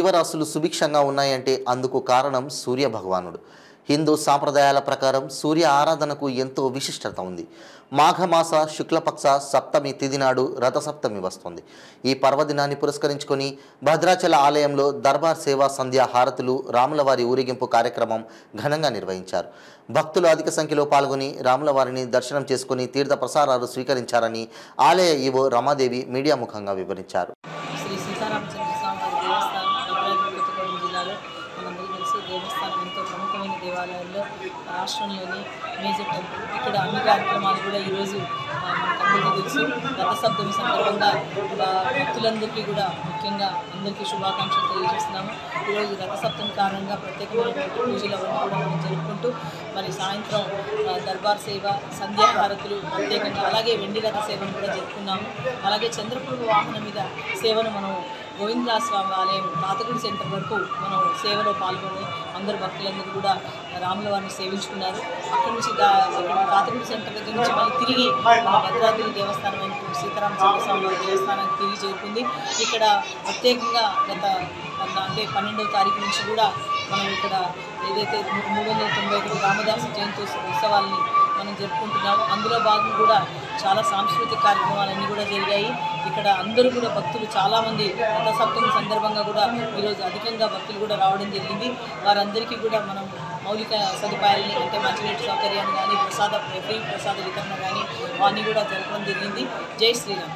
జీవరాశులు సుభిక్షంగా ఉన్నాయంటే అందుకు కారణం సూర్య భగవానుడు. హిందూ సాంప్రదాయాల ప్రకారం సూర్య ఆరాధనకు ఎంతో విశిష్టత ఉంది. మాఘమాస శుక్లపక్ష సప్తమి తిథి నాడు రథసప్తమి వస్తుంది. ఈ పర్వదినాన్ని పురస్కరించుకొని భద్రాచల ఆలయంలో దర్బార్ సేవా సంధ్యా హారతులు, రాములవారి ఊరేగింపు కార్యక్రమం ఘనంగా నిర్వహించారు. భక్తులు అధిక సంఖ్యలో పాల్గొని రాములవారిని దర్శనం చేసుకుని తీర్థ ప్రసారాలు స్వీకరించారని ఆలయ ఈవో రమాదేవి మీడియా ముఖంగా వివరించారు. శ్రీ సీతారామచంద్ర స్వామి దేవస్థానం భద్రాద్రి కొత్తగూడెం జిల్లాలో మనందరికీ తెలుసు. దేవస్థానం ఎంతో ప్రముఖమైన దేవాలయాల్లో రాష్ట్రంలోని మేజర్ టెంపుల్. ఇక్కడ అన్ని కార్యక్రమాలు కూడా ఈరోజు మనకందరికీ తెలుసు. రథసప్తమి సందర్భంగా భక్తులందరికీ కూడా ముఖ్యంగా అందరికీ శుభాకాంక్షలు తెలియజేస్తున్నాము. ఈరోజు రథసప్తమి కారణంగా ప్రత్యేకమైనటువంటి పూజలు అవన్నీ కూడా మనం జరుపుకుంటూ మరి సాయంత్రం దర్బార్ సేవ, సంధ్యాహారతులు ప్రత్యేకంగా, అలాగే వెండి రథ సేవను కూడా జరుపుకున్నాము. అలాగే చంద్రప్రభు వాహన మీద సేవను మనం గోవిందరాజ స్వామి ఆలయం తాతగుడి సెంటర్ వరకు మనం సేవలో పాల్గొని అందరు భక్తులందరూ కూడా రాముల వారిని సేవించుకున్నారు. అక్కడి నుంచి తాతగుడి సెంటర్ దగ్గర నుంచి మళ్ళీ తిరిగి మన భద్రాద్రి దేవస్థానం అయినటువంటి సీతారామచంద్ర స్వామి దేవస్థానానికి తిరిగి చేరుకుంది. ఇక్కడ ప్రత్యేకంగా గత అంటే 12వ తారీఖు నుంచి కూడా మనం ఇక్కడ ఏదైతే 391 రామదాసు జయంతి ఉత్సవాలని మనం జరుపుకుంటున్నాము. అందులో భాగంగా కూడా చాలా సాంస్కృతిక కార్యక్రమాలన్నీ కూడా జరిగాయి. ఇక్కడ అందరూ కూడా భక్తులు చాలామంది రథసప్తమి సందర్భంగా కూడా ఈరోజు అధికంగా భక్తులు కూడా రావడం జరిగింది. వారందరికీ కూడా మనం మౌలిక సదుపాయాలని అంటే మంచినీటి సౌకర్యాన్ని కానీ, ఫ్రీ ప్రసాద వితరణ కానీ అవన్నీ కూడా జరపడం జరిగింది. జై శ్రీరామ్.